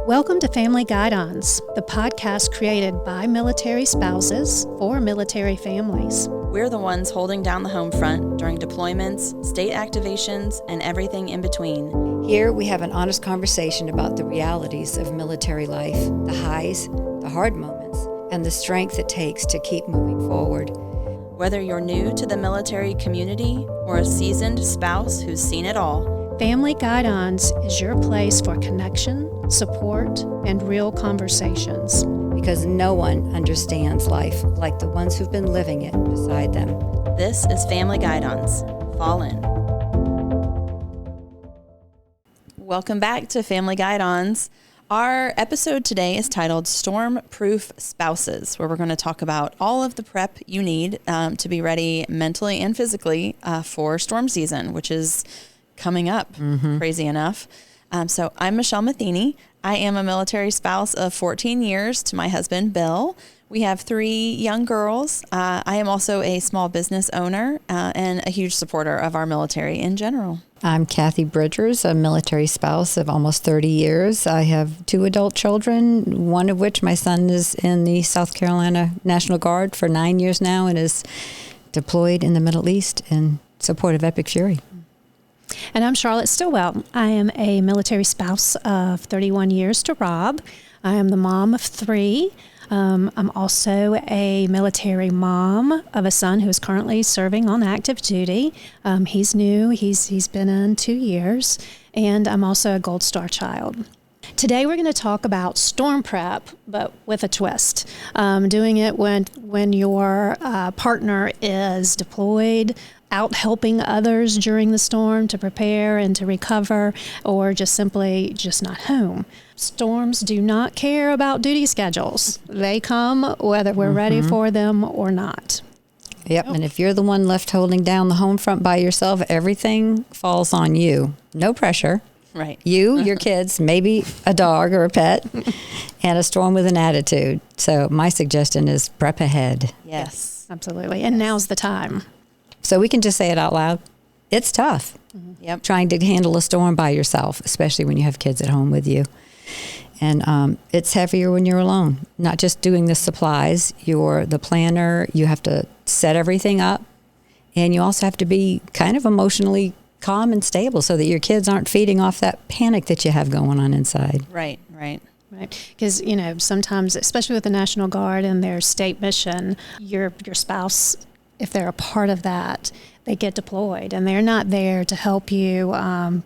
Welcome to Family Guidons, the podcast created by military spouses for military families. We're the ones holding down the home front during deployments, state activations, and everything in between. Here we have an honest conversation about the realities of military life, the highs, the hard moments, and the strength it takes to keep moving forward. Whether you're new to the military community or a seasoned spouse who's seen it all, Family Guidons is your place for connection, support, and real conversations. Because no one understands life like the ones who've been living it beside them. This is Family Guidons. Fall in. Welcome back to Family Guidons. Our episode today is titled Storm-Proof Spouses, where we're going to talk about all of the prep you need to be ready mentally and physically for storm season, which is coming up, crazy enough. So I'm Michelle Matheny. I am a military spouse of 14 years to my husband, Bill. We have 3 young girls. I am also a small business owner and a huge supporter of our military in general. I'm Kathy Bridgers, a military spouse of almost 30 years. I have 2 adult children, one of which my son is in the South Carolina National Guard for 9 years now and is deployed in the Middle East in support of Epic Fury. And I'm Charlotte Stillwell. I am a military spouse of 31 years to Rob. I am the mom of 3. I'm also a military mom of a son who is currently serving on active duty. He's new. He's been in 2 years. And I'm also a Gold Star child. Today we're going to talk about storm prep, but with a twist. Doing it when your partner is deployed, out helping others during the storm to prepare and to recover, or just not home. Storms do not care about duty schedules. They come whether we're ready for them or not. Yep, and if you're the one left holding down the home front by yourself, everything falls on you. No pressure. Right. You, your kids, maybe a dog or a pet, and a storm with an attitude. So my suggestion is prep ahead. Yes. Absolutely. And now's the time. So we can just say it out loud. It's tough. Yep. Trying to handle a storm by yourself, especially when you have kids at home with you. And it's heavier when you're alone. Not just doing the supplies. You're the planner. You have to set everything up. And you also have to be kind of emotionally calm and stable so that your kids aren't feeding off that panic that you have going on inside. Right. Because, sometimes, especially with the National Guard and their state mission, your spouse, if they're a part of that, they get deployed and they're not there to help you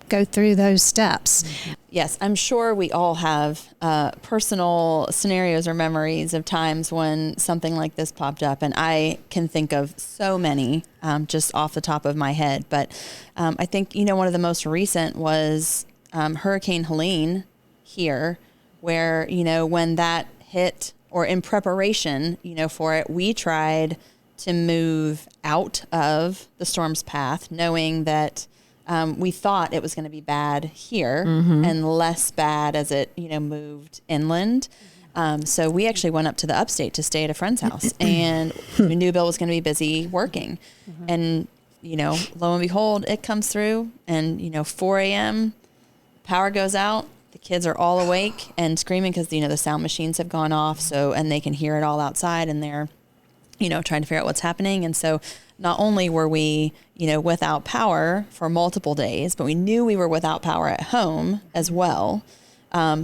go through those steps. Yes, I'm sure we all have personal scenarios or memories of times when something like this popped up. And I can think of so many just off the top of my head. But I think, one of the most recent was Hurricane Helene here, where, when that hit, or in preparation, for it, we tried to move out of the storm's path, knowing that we thought it was going to be bad here and less bad as it, moved inland. So we actually went up to the upstate to stay at a friend's house, and we knew Bill was going to be busy working. And, lo and behold, it comes through and, 4 a.m., power goes out. The kids are all awake and screaming because, the sound machines have gone off. So, and they can hear it all outside, and they're trying to figure out what's happening. And so not only were we, without power for multiple days, but we knew we were without power at home as well.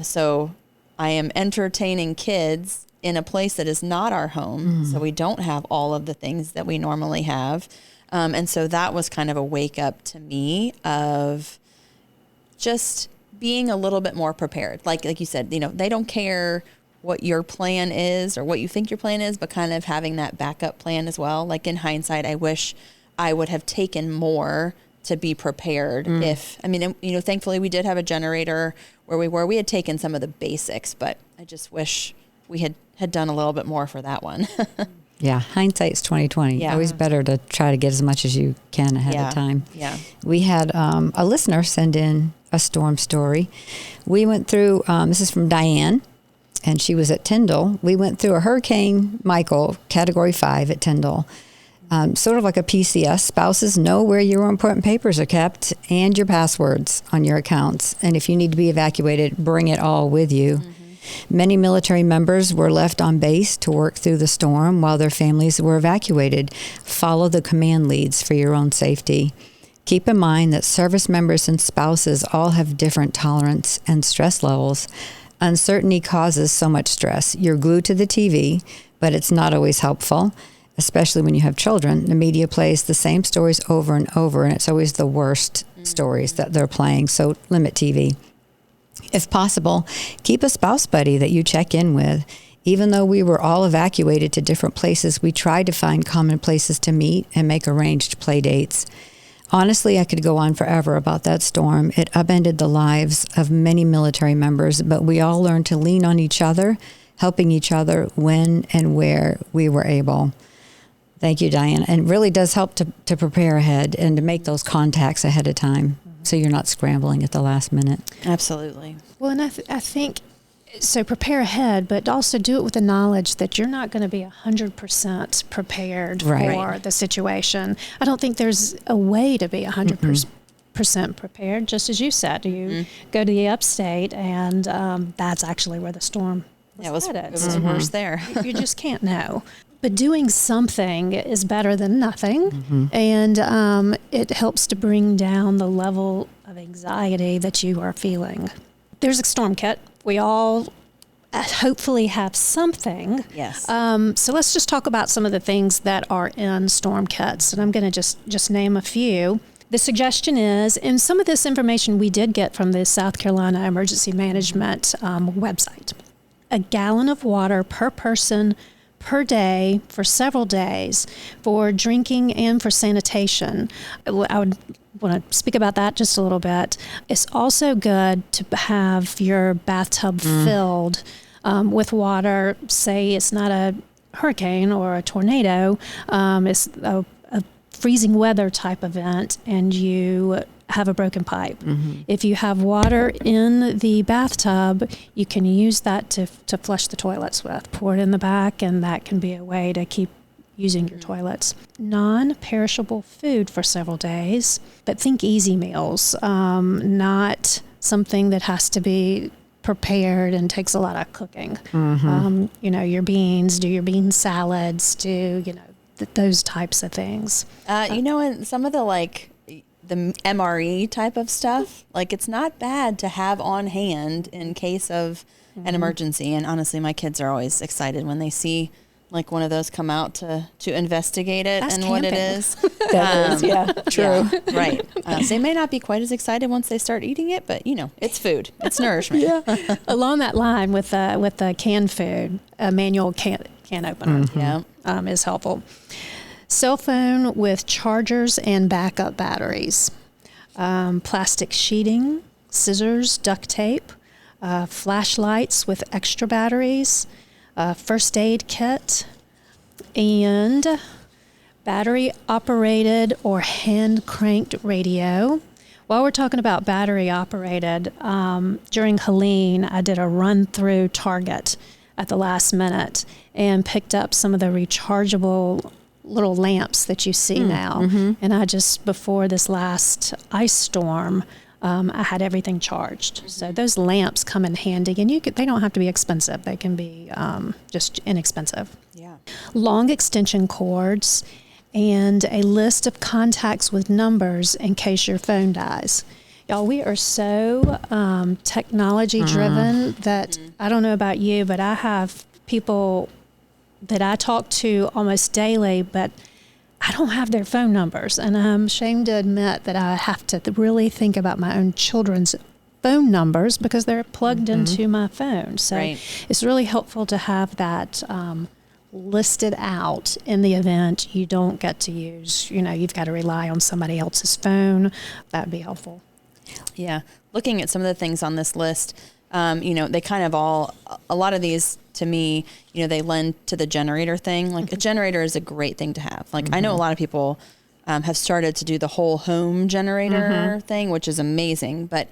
So I am entertaining kids in a place that is not our home. So we don't have all of the things that we normally have. And so that was kind of a wake up to me of just being a little bit more prepared. Like you said, they don't care what your plan is or what you think your plan is, but kind of having that backup plan as well. Like in hindsight, I wish I would have taken more to be prepared. Thankfully we did have a generator where we had taken some of the basics, but I just wish we had done a little bit more for that one. Yeah. Hindsight's 20/20. Yeah. Always better to try to get as much as you can ahead of time. Yeah. We had a listener send in a storm story. We went through, this is from Diane, and she was at Tyndall. We went through a Hurricane Michael, Category 5 at Tyndall. Sort of like a PCS, spouses know where your important papers are kept and your passwords on your accounts. And if you need to be evacuated, bring it all with you. Many military members were left on base to work through the storm while their families were evacuated. Follow the command leads for your own safety. Keep in mind that service members and spouses all have different tolerance and stress levels. Uncertainty causes so much stress. You're glued to the TV, but it's not always helpful, especially when you have children. The media plays the same stories over and over, and it's always the worst stories that they're playing, so limit TV. If possible, keep a spouse buddy that you check in with. Even though we were all evacuated to different places, we tried to find common places to meet and make arranged play dates. Honestly, I could go on forever about that storm. It upended the lives of many military members, but we all learned to lean on each other, helping each other when and where we were able. Thank you, Diane. And it really does help to prepare ahead and to make those contacts ahead of time so you're not scrambling at the last minute. Absolutely. Well, and I think, so prepare ahead, but also do it with the knowledge that you're not going to be 100% prepared for the situation. I don't think there's a way to be 100% prepared. Just as you said, you go to the upstate, and that's actually where the storm was headed. It was worse there. You just can't know. But doing something is better than nothing, and it helps to bring down the level of anxiety that you are feeling. There's a storm kit. We all hopefully have something. Yes. So let's just talk about some of the things that are in storm kits, and I'm going to just name a few. The suggestion is, and some of this information we did get from the South Carolina Emergency Management website, a gallon of water per person per day for several days for drinking and for sanitation. I would want to speak about that just a little bit. It's also good to have your bathtub filled with water. Say it's not a hurricane or a tornado, it's a freezing weather type event, and you have a broken pipe. If you have water in the bathtub, you can use that to flush the toilets with. Pour it in the back, and that can be a way to keep using your toilets. Non-perishable food for several days, but think easy meals, not something that has to be prepared and takes a lot of cooking. Your beans, do your bean salads, those types of things. And some of the MRE type of stuff, it's not bad to have on hand in case of an emergency. And honestly, my kids are always excited when they see one of those come out to investigate it. That's and camping. What it is. That is, yeah, true. Yeah, right. So they may not be quite as excited once they start eating it, but it's food. It's nourishment. Yeah. Along that line with the canned food, a manual can opener is helpful. Cell phone with chargers and backup batteries, plastic sheeting, scissors, duct tape, flashlights with extra batteries, first aid kit, and battery operated or hand cranked radio. While we're talking about battery operated, during Helene, I did a run through Target at the last minute and picked up some of the rechargeable little lamps that you see now. And I just, before this last ice storm, I had everything charged. So those lamps come in handy, and they don't have to be expensive. They can be just inexpensive. Yeah. Long Extension cords and a list of contacts with numbers in case your phone dies. Y'all, we are so technology driven that I don't know about you, but I have people that I talk to almost daily, but I don't have their phone numbers. And I'm ashamed to admit that I have to really think about my own children's phone numbers because they're plugged into my phone. So it's really helpful to have that listed out in the event you don't get to use, you've got to rely on somebody else's phone. That'd be helpful. Yeah. Looking at some of the things on this list, they kind of a lot of these to me, they lend to the generator thing. A generator is a great thing to have. I know a lot of people have started to do the whole home generator thing, which is amazing. But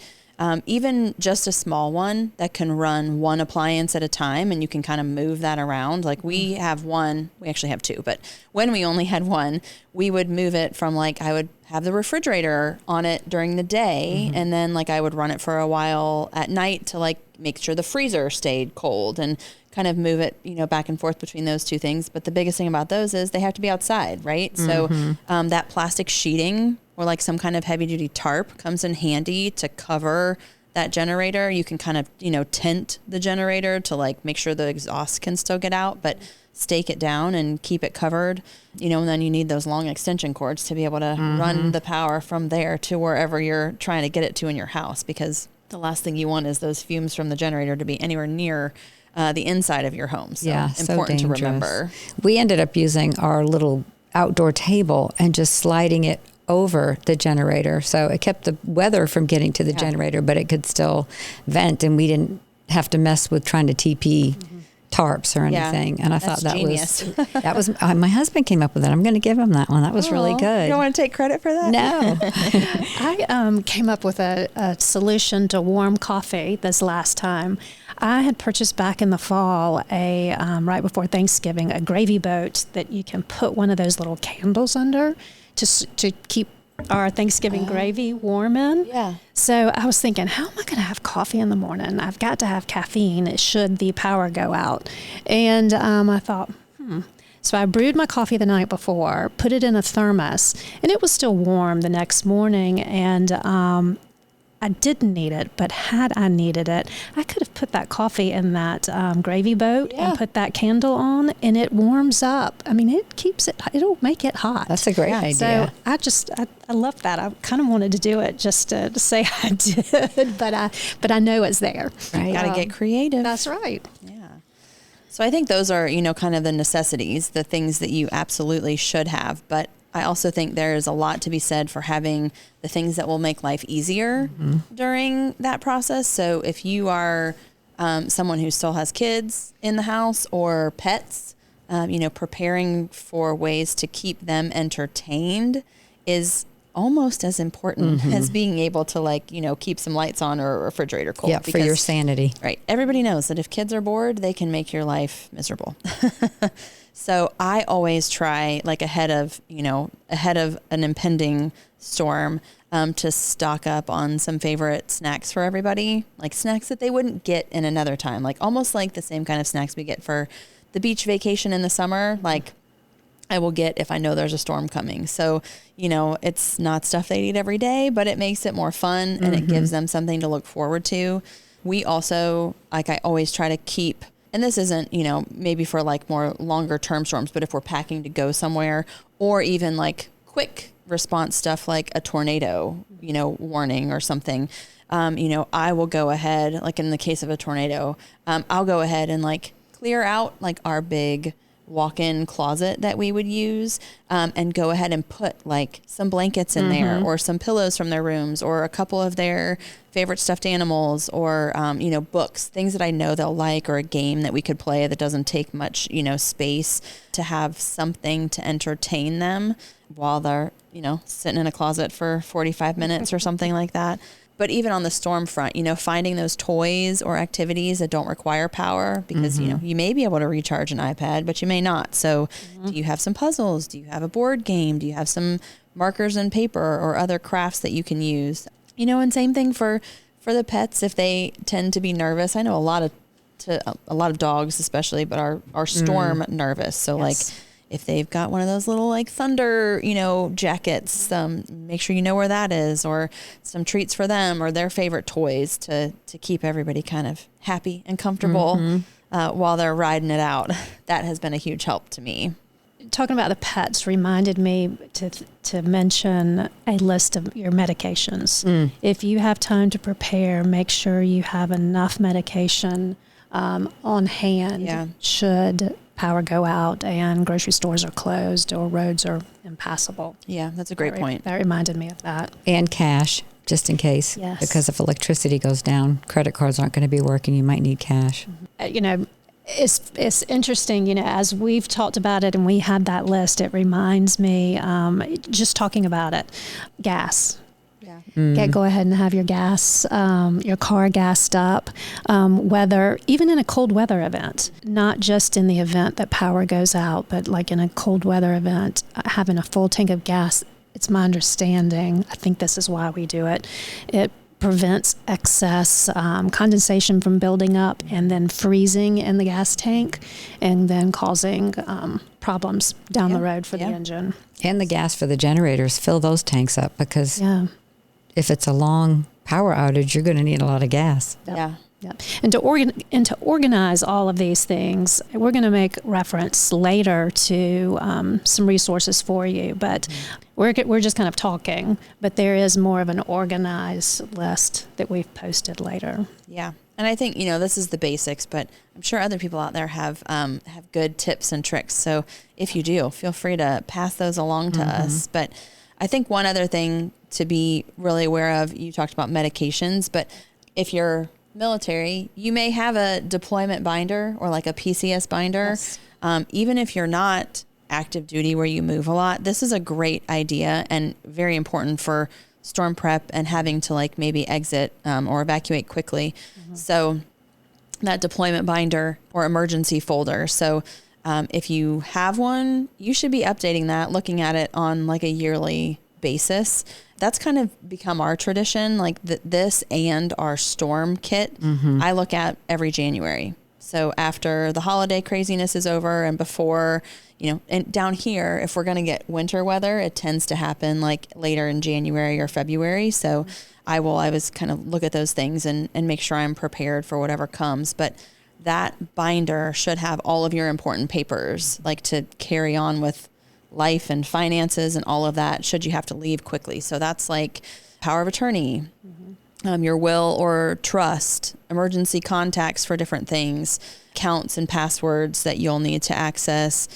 even just a small one that can run one appliance at a time, and you can kind of move that around. Like we have one, we actually have two, but when we only had one, we would move it from like, I would have the refrigerator on it during the day, and then like I would run it for a while at night to like make sure the freezer stayed cold, and kind of move it, back and forth between those two things. But the biggest thing about those is they have to be outside, right? So that plastic sheeting or like some kind of heavy duty tarp comes in handy to cover that generator. You can kind of, tint the generator to like make sure the exhaust can still get out, but stake it down and keep it covered, and then you need those long extension cords to be able to run the power from there to wherever you're trying to get it to in your house, because the last thing you want is those fumes from the generator to be anywhere near the inside of your home. So important to remember. We ended up using our little outdoor table and just sliding it over the generator. So it kept the weather from getting to the generator, but it could still vent, and we didn't have to mess with trying to TP tarps or anything. And I thought that genius. was my husband came up with it. I'm going to give him that one. That was really good. You don't want to take credit for that? No. I came up with a solution to warm coffee this last time. I had purchased back in the fall right before Thanksgiving, a gravy boat that you can put one of those little candles under to keep our Thanksgiving gravy warm in. Yeah. So I was thinking, how am I going to have coffee in the morning? I've got to have caffeine should the power go out. And I thought, So I brewed my coffee the night before, put it in a thermos, and it was still warm the next morning. And I didn't need it, but had I needed it, I could have put that coffee in that gravy boat and put that candle on, and it warms up. I mean, it'll make it hot. That's a great idea. So I love that. I kind of wanted to do it just to say I did, but I know it's there. Right. Got to get creative. That's right. Yeah. So I think those are, kind of the necessities, the things that you absolutely should have. But I also think there is a lot to be said for having the things that will make life easier during that process. So if you are someone who still has kids in the house or pets, preparing for ways to keep them entertained is almost as important as being able to keep some lights on or a refrigerator cold. Yeah, for your sanity. Right. Everybody knows that if kids are bored, they can make your life miserable. So I always try ahead of an impending storm to stock up on some favorite snacks for everybody, like snacks that they wouldn't get in another time, like almost like the same kind of snacks we get for the beach vacation in the summer. Like I will get if I know there's a storm coming. So, it's not stuff they eat every day, but it makes it more fun and it gives them something to look forward to. We also, I always try to keep, and this isn't, maybe for more longer term storms, but if we're packing to go somewhere, or even quick response stuff like a tornado, warning or something, I will go ahead, in the case of a tornado, I'll go ahead and clear out our big walk-in closet that we would use, and go ahead and put some blankets in there, or some pillows from their rooms, or a couple of their favorite stuffed animals, or books, things that I know they'll like, or a game that we could play that doesn't take much space, to have something to entertain them while they're sitting in a closet for 45 minutes or something like that. But even on the storm front, finding those toys or activities that don't require power, because, you may be able to recharge an iPad, but you may not. So do you have some puzzles? Do you have a board game? Do you have some markers and paper or other crafts that you can use? And same thing for the pets, if they tend to be nervous. I know a lot of dogs especially, but are storm nervous. So Yes. If they've got one of those little thunder, jackets, make sure you know where that is, or some treats for them, or their favorite toys to keep everybody kind of happy and comfortable while they're riding it out. That has been a huge help to me. Talking about the pets reminded me to mention a list of your medications. If you have time to prepare, make sure you have enough medication on hand should power go out and grocery stores are closed or roads are impassable. Yeah, that's a great point. That reminded me of that. And cash, just in case. Yes. Because if electricity goes down, credit cards aren't going to be working. You might need cash. It's interesting, as we've talked about it and we had that list, it reminds me, just talking about it, gas. Yeah. Go ahead and have your gas, your car gassed up, whether even in a cold weather event, not just in the event that power goes out, but like in a cold weather event, having a full tank of gas. It's my understanding, I think this is why we do it. It prevents excess condensation from building up and then freezing in the gas tank and then causing problems down the road for the engine. And the gas for the generators, fill those tanks up, because if it's a long power outage, you're going to need a lot of gas. Yeah. Yep. And to organize all of these things, we're going to make reference later to some resources for you, but we're just kind of talking, but there is more of an organized list that we've posted later. Yeah. And I think, this is the basics, but I'm sure other people out there have good tips and tricks. So if you do, feel free to pass those along to us. But I think one other thing to be really aware of, you talked about medications, but if you're military, you may have a deployment binder or like a PCS binder. Yes. Even if you're not active duty where you move a lot, this is a great idea and very important for storm prep and having to like maybe exit or evacuate quickly. So that deployment binder or emergency folder. So if you have one, you should be updating that, looking at it on like a yearly basis. That's kind of become our tradition, like this and our storm kit. I look at every January. So after the holiday craziness is over and before, and down here, if we're going to get winter weather, it tends to happen like later in January or February. So I always kind of look at those things and make sure I'm prepared for whatever comes. But that binder should have all of your important papers, like to carry on with life and finances and all of that, should you have to leave quickly. So that's like power of attorney, your will or trust, emergency contacts for different things, accounts and passwords that you'll need to access,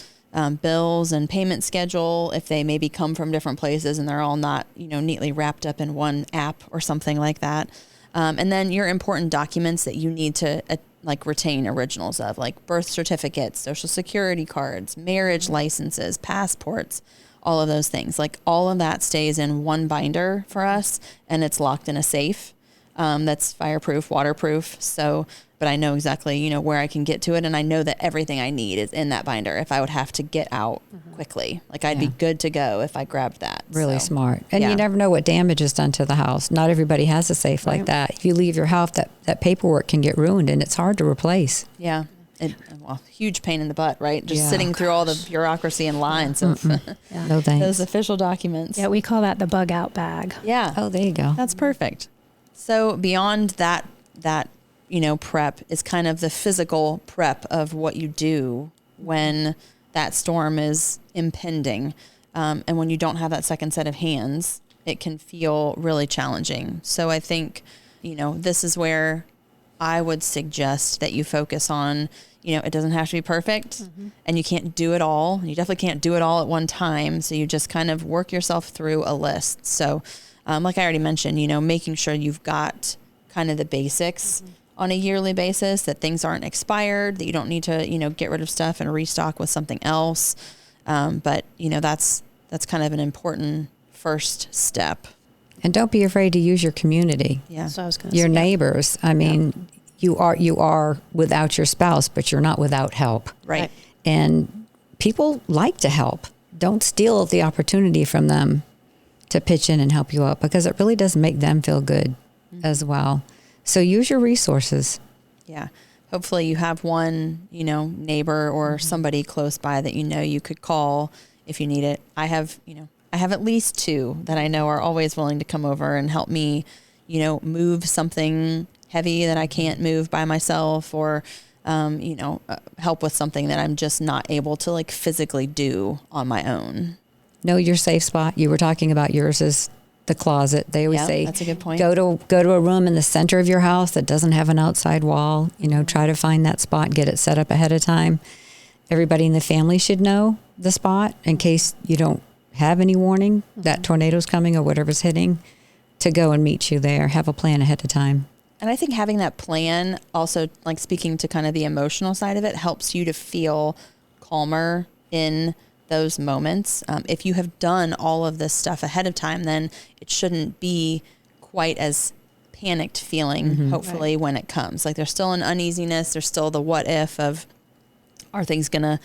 bills and payment schedule, if they maybe come from different places and they're all not, neatly wrapped up in one app or something like that. And then your important documents that you need to retain originals of, like birth certificates, social security cards, marriage licenses, passports, all of those things. Like all of that stays in one binder for us, and it's locked in a safe that's fireproof, waterproof. So, but I know exactly, where I can get to it, and I know that everything I need is in that binder if I would have to get out quickly. Like I'd be good to go if I grabbed that. Really smart. And you never know what damage is done to the house. Not everybody has a safe like that. If you leave your house, that paperwork can get ruined, and it's hard to replace. Yeah. Huge pain in the butt, right? Just sitting through all the bureaucracy and lines of No thanks. those official documents. Yeah, we call that the bug out bag. Yeah. Oh, there you go. That's perfect. So beyond that, prep is kind of the physical prep of what you do when that storm is impending. And when you don't have that second set of hands, it can feel really challenging. So I think, this is where I would suggest that you focus on, it doesn't have to be perfect and you can't do it all. You definitely can't do it all at one time. So you just kind of work yourself through a list. So like I already mentioned, making sure you've got kind of the basics on a yearly basis, that things aren't expired, that you don't need to, get rid of stuff and restock with something else. But that's kind of an important first step. And don't be afraid to use your community. Yeah. So I was going to Your say. neighbors. I mean, you are without your spouse, but you're not without help. Right. And people like to help. Don't steal the opportunity from them to pitch in and help you out, because it really does make them feel good as well. So use your resources. Yeah. Hopefully you have one, neighbor or somebody close by that you could call if you need it. I have at least two that I know are always willing to come over and help me, move something heavy that I can't move by myself, or, help with something that I'm just not able to physically do on my own. Know your safe spot. You were talking about yours is the closet. They always say that's a good point. Go to a room in the center of your house that doesn't have an outside wall. Try to find that spot, get it set up ahead of time. Everybody in the family should know the spot in case you don't have any warning that tornado's coming or whatever's hitting, to go and meet you there. Have a plan ahead of time. And I think having that plan also, speaking to kind of the emotional side of it, helps you to feel calmer in those moments. If you have done all of this stuff ahead of time, then it shouldn't be quite as panicked feeling, hopefully, when it comes. Like there's still an uneasiness. There's still the what if of, are things going to,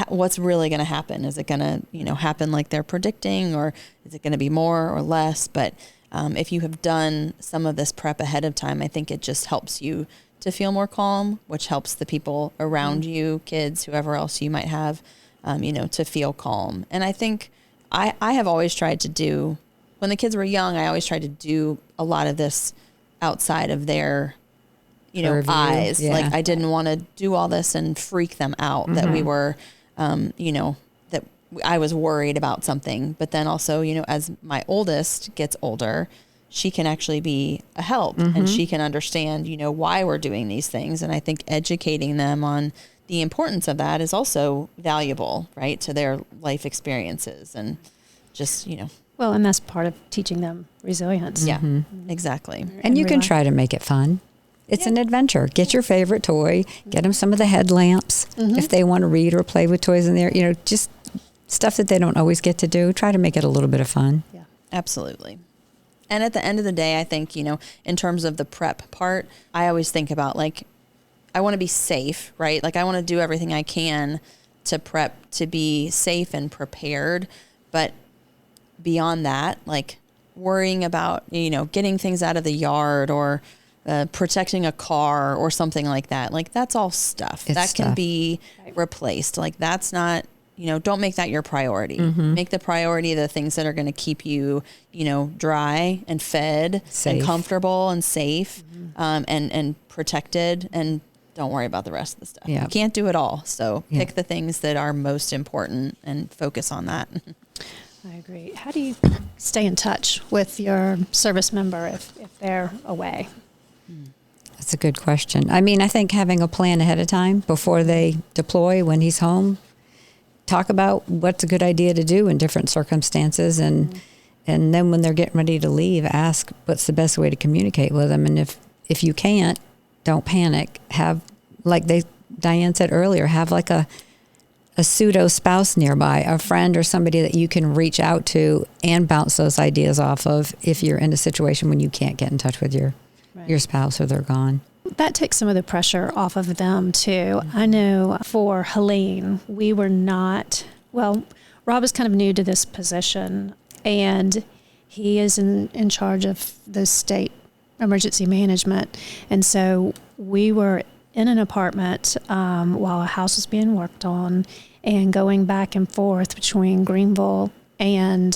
what's really going to happen? Is it going to, happen like they're predicting, or is it going to be more or less? But if you have done some of this prep ahead of time, I think it just helps you to feel more calm, which helps the people around you, kids, whoever else you might have, to feel calm. And I think I have always tried to do, when the kids were young, I always tried to do a lot of this outside of their, eyes. Yeah. Like I didn't want to do all this and freak them out that we were, that I was worried about something. But then also, as my oldest gets older, she can actually be a help and she can understand, why we're doing these things. And I think educating them on the importance of that is also valuable, right, to their life experiences and just, Well, and that's part of teaching them resilience. Yeah, exactly. And you can try to make it fun. It's an adventure. Get your favorite toy. Get them some of the headlamps. If they want to read or play with toys in there, just stuff that they don't always get to do. Try to make it a little bit of fun. Yeah, absolutely. And at the end of the day, I think, in terms of the prep part, I always think about like, I want to be safe, right? Like I want to do everything I can to prep to be safe and prepared. But beyond that, like worrying about, getting things out of the yard or protecting a car or something like that. Like that's all stuff that can be replaced. Like that's not, don't make that your priority. Make the priority the things that are going to keep you, dry and fed and comfortable and safe, and protected, and don't worry about the rest of the stuff. You can't do it all. So pick the things that are most important and focus on that. I agree. How do you stay in touch with your service member if they're away? That's a good question. I mean, I think having a plan ahead of time before they deploy when he's home, talk about what's a good idea to do in different circumstances. And then when they're getting ready to leave, ask what's the best way to communicate with them. And if you can't, don't panic. Have, like Diane said earlier, have like a pseudo spouse nearby, a friend or somebody that you can reach out to and bounce those ideas off of if you're in a situation when you can't get in touch with your spouse or they're gone. That takes some of the pressure off of them too. I know for Helene, we were not, well, Rob is kind of new to this position and he is in charge of the state emergency management. And so we were in an apartment while a house was being worked on and going back and forth between Greenville and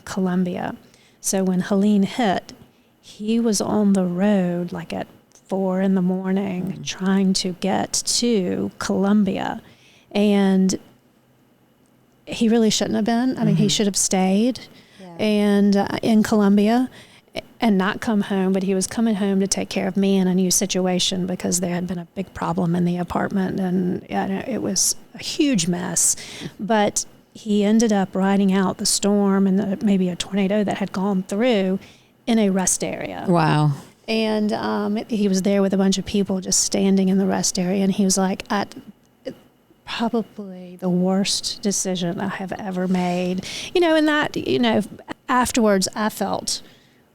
Columbia. So when Helene hit, he was on the road like at 4 a.m. trying to get to Columbia. And he really shouldn't have been. I mean, he should have stayed and in Columbia and not come home, but he was coming home to take care of me in a new situation because there had been a big problem in the apartment and it was a huge mess. But he ended up riding out the storm and maybe a tornado that had gone through in a rest area. Wow. And he was there with a bunch of people just standing in the rest area. And he was like, probably the worst decision I have ever made. And that, afterwards I felt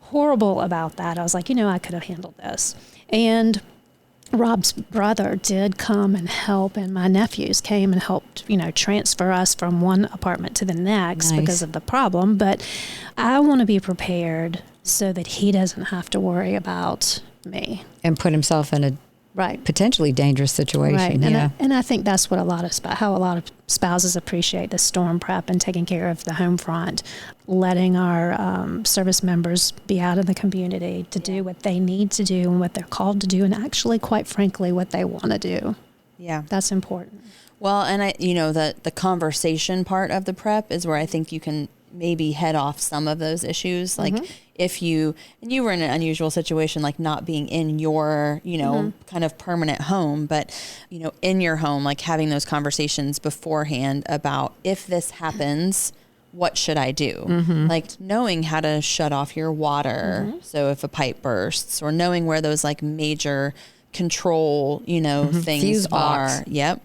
horrible about that. I was like, I could have handled this. And Rob's brother did come and help, and my nephews came and helped, transfer us from one apartment to the next because of the problem. But I want to be prepared so that he doesn't have to worry about me. And put himself in a potentially dangerous situation. Right. Yeah. And I think that's what how a lot of spouses appreciate the storm prep and taking care of the home front, letting our service members be out in the community to do what they need to do and what they're called to do, and actually, quite frankly, what they want to do. Yeah. That's important. Well, and the conversation part of the prep is where I think you can maybe head off some of those issues. Like if you were in an unusual situation, like not being in your, kind of permanent home, but, in your home, like having those conversations beforehand about if this happens, what should I do? Like knowing how to shut off your water. So if a pipe bursts, or knowing where those like major control, things Fuse are. box. Yep.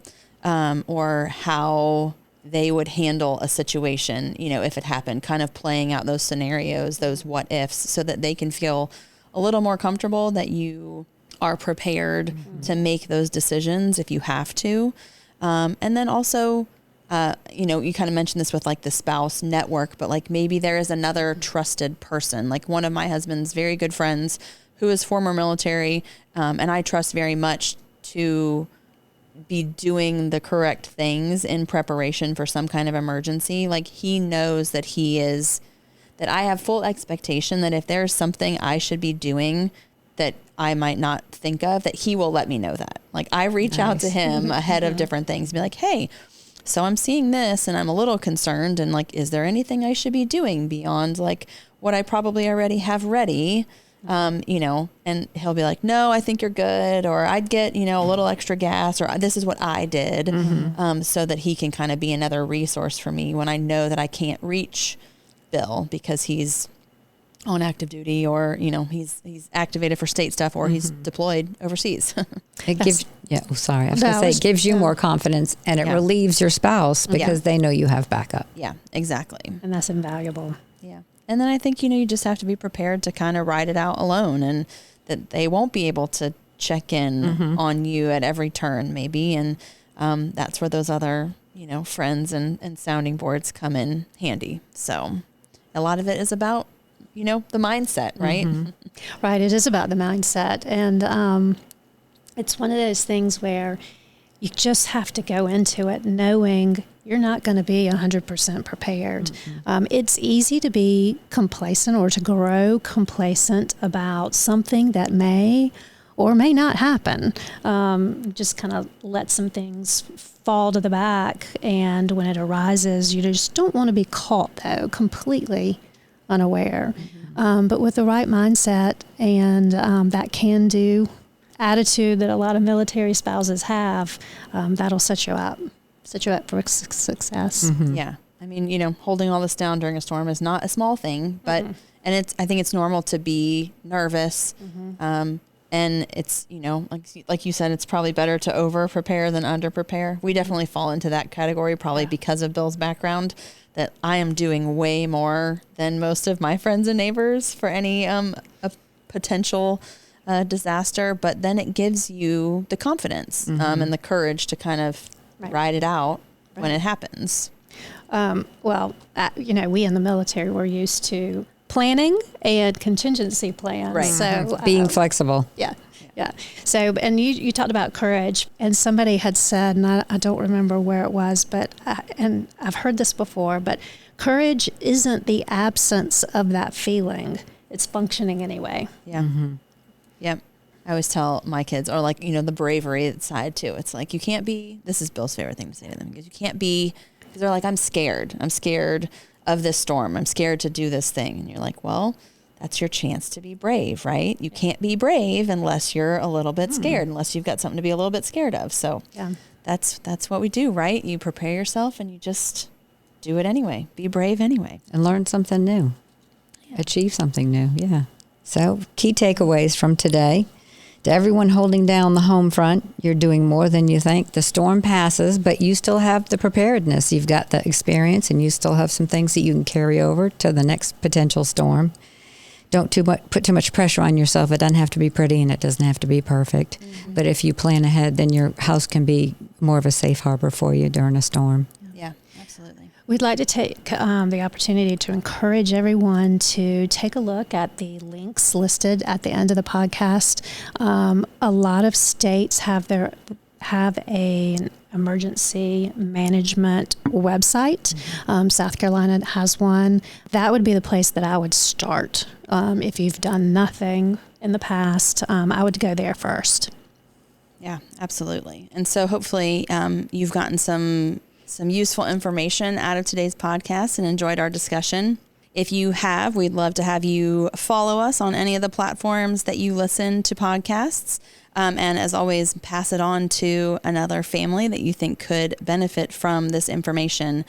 Or how they would handle a situation, you know, if it happened, kind of playing out those scenarios, those what ifs, so that they can feel a little more comfortable that you are prepared to make those decisions if you have to. And then also, you know, you kind of mentioned this with like the spouse network, but like maybe there is another trusted person, like one of my husband's very good friends who is former military, and I trust very much to be doing the correct things in preparation for some kind of emergency. Like he knows that that I have full expectation that if there's something I should be doing that I might not think of, that he will let me know that. Like I reach out to him ahead of different things, be like, hey, so I'm seeing this and I'm a little concerned, and like, is there anything I should be doing beyond like what I probably already have ready? You know, and he'll be like, no, I think you're good. Or I'd get, you know, a little extra gas, or this is what I did. So that he can kind of be another resource for me when I know that I can't reach Bill because he's on active duty, or, you know, he's activated for state stuff, or he's deployed overseas. It gives, it gives you more confidence, and it relieves your spouse because they know you have backup. Yeah, exactly. And that's invaluable. Yeah. And then I think, you know, you just have to be prepared to kind of ride it out alone, and that they won't be able to check in on you at every turn maybe. And that's where those other, you know, friends and sounding boards come in handy. So a lot of it is about, you know, the mindset, right? Right. It is about the mindset. And it's one of those things where you just have to go into it knowing you're not going to be 100% prepared. It's easy to be complacent or to grow complacent about something that may or may not happen. Just kind of let some things fall to the back. And when it arises, you just don't want to be caught, though, completely unaware. But with the right mindset and that can-do attitude that a lot of military spouses have, that'll set you up for success. Yeah. I mean, you know, holding all this down during a storm is not a small thing, but, and I think it's normal to be nervous. And it's, you know, like you said, it's probably better to over prepare than under prepare. We definitely fall into that category, probably because of Bill's background, that I am doing way more than most of my friends and neighbors for any a potential disaster. But then it gives you the confidence and the courage to kind of ride it out when it happens. Well, you know, we in the military were used to planning and contingency plans. Right. So being flexible. Yeah. So, and you talked about courage, and somebody had said, and I don't remember where it was, but, and I've heard this before, but courage isn't the absence of that feeling. It's functioning anyway. Yeah. Yep. I always tell my kids, or like, you know, the bravery side too. It's like, you can't be, this is Bill's favorite thing to say to them, because you can't be, because they're like, I'm scared of this storm. I'm scared to do this thing. And you're like, well, that's your chance to be brave, right? You can't be brave unless you're a little bit scared, unless you've got something to be a little bit scared of. So that's what we do, right? You prepare yourself and you just do it anyway. Be brave anyway. And learn something new. Achieve something new. Yeah. So key takeaways from today. To everyone holding down the home front, you're doing more than you think. The storm passes, but you still have the preparedness. You've got the experience, and you still have some things that you can carry over to the next potential storm. Don't put too much pressure on yourself. It doesn't have to be pretty, and it doesn't have to be perfect. But if you plan ahead, then your house can be more of a safe harbor for you during a storm. Yeah, absolutely. We'd like to take the opportunity to encourage everyone to take a look at the links listed at the end of the podcast. A lot of states have an emergency management website. South Carolina has one. That would be the place that I would start. If you've done nothing in the past, I would go there first. Yeah, absolutely. And so hopefully you've gotten some useful information out of today's podcast and enjoyed our discussion. If you have, we'd love to have you follow us on any of the platforms that you listen to podcasts. And as always, pass it on to another family that you think could benefit from this information.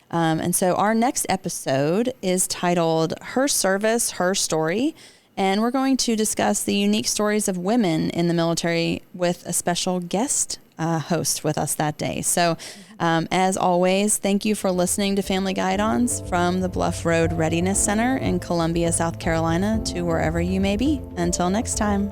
And so our next episode is titled Her Service, Her Story. And we're going to discuss the unique stories of women in the military with a special guest host with us that day. So as always, thank you for listening to Family Guidons from the Bluff Road Readiness Center in Columbia, South Carolina, to wherever you may be. Until next time.